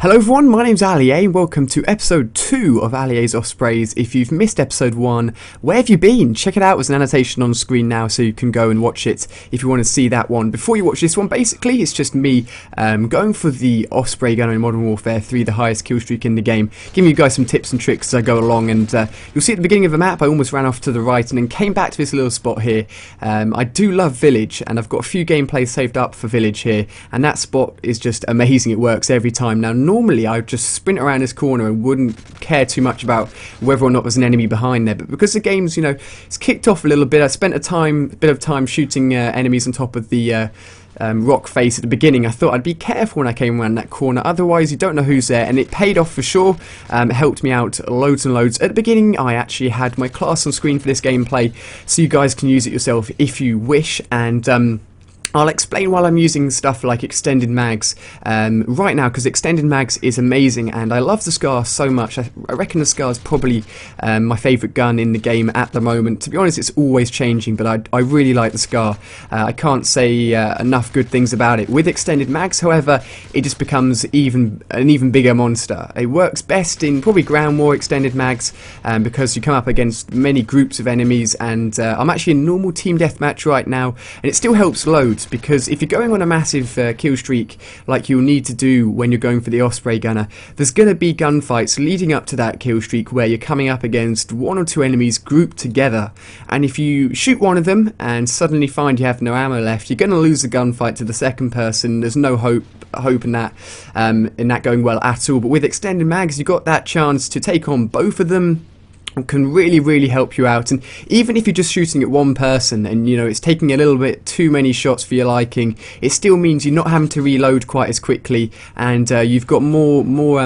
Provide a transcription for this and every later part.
Hello everyone, my name's Ali A. Welcome to episode 2 of Ali A's Ospreys. If you've missed episode 1, where have you been? Check it out, there's an annotation on screen now so you can go and watch it if you want to see that one. Before you watch this one, basically it's just me going for the Osprey Gunner in Modern Warfare 3, the highest kill streak in the game, giving you guys some tips and tricks as I go along. And you'll see at the beginning of the map I almost ran off to the right and then came back to this little spot here. I do love Village, and I've got a few gameplays saved up for Village here, and that spot is just amazing. It works every time. Now normally I would just sprint around this corner and wouldn't care too much about whether or not there's an enemy behind there, but because the game's, you know, it's kicked off a little bit, I spent a bit of time shooting enemies on top of the rock face at the beginning. I thought I'd be careful when I came around that corner, otherwise you don't know who's there, and it paid off for sure. It helped me out loads and loads. At the beginning I actually had my class on screen for this gameplay, so you guys can use it yourself if you wish, and I'll explain while I'm using stuff like extended mags right now, because extended mags is amazing and I love the Scar so much. I reckon the Scar is probably my favourite gun in the game at the moment. To be honest, it's always changing, but I really like the Scar. I can't say enough good things about it. With extended mags, however, it just becomes an even bigger monster. It works best in probably ground war extended mags because you come up against many groups of enemies, and I'm actually in normal team deathmatch right now, and it still helps loads, because if you're going on a massive kill streak like you'll need to do when you're going for the Osprey Gunner, there's going to be gunfights leading up to that kill streak where you're coming up against one or two enemies grouped together, and if you shoot one of them and suddenly find you have no ammo left, you're going to lose the gunfight to the second person. There's no hope in that going well at all. But with extended mags, you've got that chance to take on both of them. Can really help you out, and even if you're just shooting at one person and, you know, it's taking a little bit too many shots for your liking, it still means you're not having to reload quite as quickly, and you've got more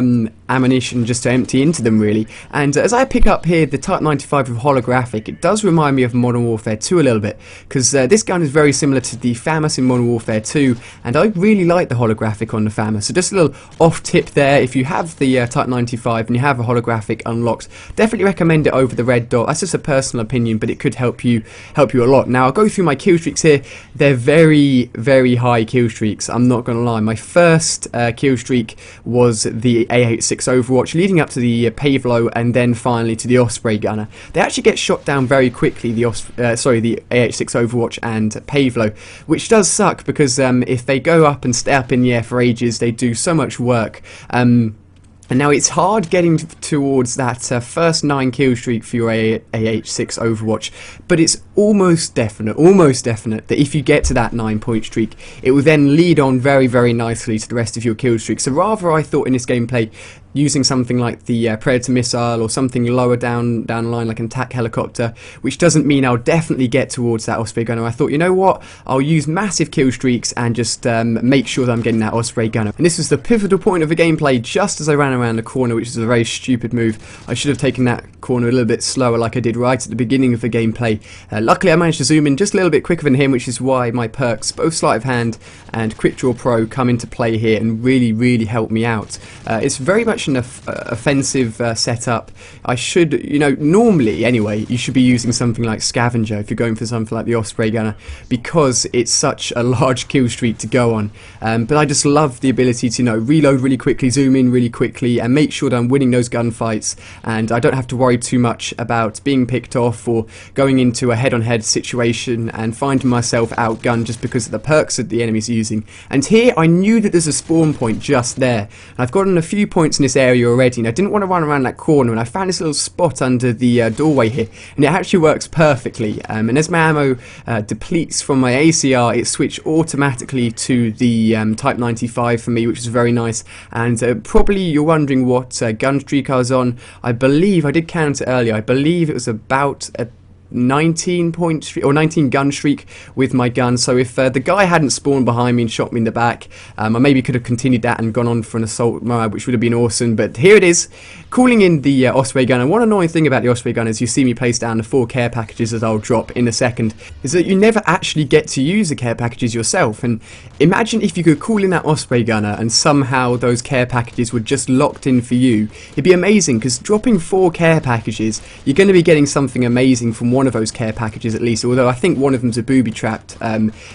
ammunition just to empty into them, really. And as I pick up here the Type 95 with holographic, it does remind me of Modern Warfare 2 a little bit, because this gun is very similar to the FAMAS in Modern Warfare 2, and I really like the holographic on the FAMAS. So just a little off tip there: if you have the Type 95 and you have a holographic unlocked, definitely recommend it over the red dot. That's just a personal opinion, but it could help you a lot. Now I'll go through my kill streaks here. They're very high kill streaks, I'm not gonna lie. My first kill streak was the A86 Overwatch, leading up to the Pavlo, and then finally to the Osprey Gunner. They actually get shot down very quickly, the A86 Overwatch and Pavlo, which does suck, because if they go up and stay up in the air for ages, they do so much work. And now it's hard getting towards that first 9 kill streak for your AH6 Overwatch, but it's almost definite that if you get to that 9-point streak, it will then lead on very nicely to the rest of your kill streak. So rather, I thought in this gameplay, using something like the Predator missile or something lower down the line like an attack helicopter, which doesn't mean I'll definitely get towards that Osprey Gunner. I thought, you know what, I'll use massive kill streaks and just make sure that I'm getting that Osprey Gunner. And this was the pivotal point of the gameplay, just as I ran around the corner, which is a very stupid move. I should have taken that corner a little bit slower like I did right at the beginning of the gameplay. Luckily I managed to zoom in just a little bit quicker than him, which is why my perks, both Sleight of Hand and Quick Draw Pro, come into play here and really help me out. It's very much an offensive setup. I should, you know, normally anyway, you should be using something like Scavenger if you're going for something like the Osprey Gunner, because it's such a large kill streak to go on. But I just love the ability to, you know, reload really quickly, zoom in really quickly, and make sure that I'm winning those gunfights, and I don't have to worry too much about being picked off or going into a head-on-head situation and finding myself outgunned just because of the perks that the enemy's using. And here I knew that there's a spawn point just there, and I've gotten a few points in this area already, and I didn't want to run around that corner, and I found this little spot under the doorway here, and it actually works perfectly. And as my ammo depletes from my ACR, it switched automatically to the Type 95 for me, which is very nice. And probably you're wondering what gun streak I was on. I believe, I did count it earlier, I believe it was about a 19-point streak or 19 gun streak with my gun. So if the guy hadn't spawned behind me and shot me in the back, I maybe could have continued that and gone on for an assault mode, which would have been awesome. But here it is, calling in the Osprey Gunner. One annoying thing about the Osprey Gunner is you see me place down the 4 care packages that I'll drop in a second, is that you never actually get to use the care packages yourself. And imagine if you could call in that Osprey Gunner and somehow those care packages were just locked in for you. It'd be amazing, because dropping 4 care packages, you're going to be getting something amazing from one one of those care packages at least, although I think one of them's a booby-trapped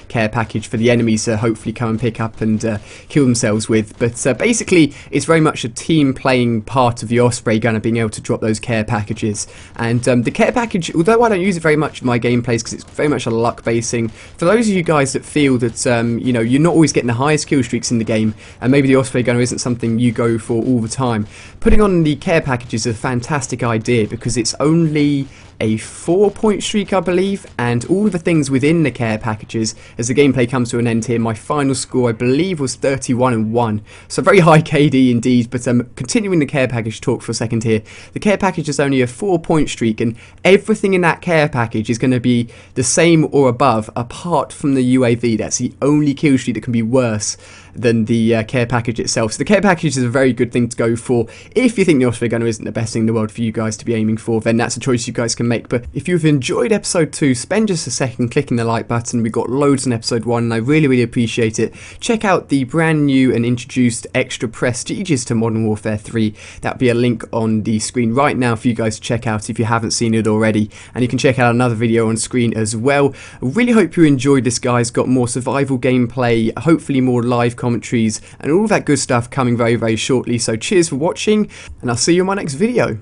care package for the enemies to hopefully come and pick up and kill themselves with. But basically, it's very much a team playing part of the Osprey Gunner being able to drop those care packages. And the care package, although I don't use it very much in my gameplays because it's very much a luck basing, for those of you guys that feel that you know, you're not always getting the highest kill streaks in the game, and maybe the Osprey Gunner isn't something you go for all the time, putting on the care package is a fantastic idea because it's only a 4-point streak, I believe, and all the things within the care packages. As the gameplay comes to an end here, my final score I believe was 31-1, so very high KD indeed. But continuing the care package talk for a second here, the care package is only a 4-point streak, and everything in that care package is going to be the same or above, apart from the UAV. That's the only kill streak that can be worse than the care package itself. So the care package is a very good thing to go for. If you think the Osprey Gunner isn't the best thing in the world for you guys to be aiming for, then that's a choice you guys can make. But if you've enjoyed episode 2, spend just a second clicking the like button. We got loads in episode 1 and I really appreciate it. Check out the brand new and introduced extra prestiges to Modern Warfare 3. That'll be a link on the screen right now for you guys to check out if you haven't seen it already, and you can check out another video on screen as well. I really hope you enjoyed this, guys. Got more survival gameplay, hopefully more live commentaries and all of that good stuff coming very shortly. So cheers for watching, and I'll see you in my next video.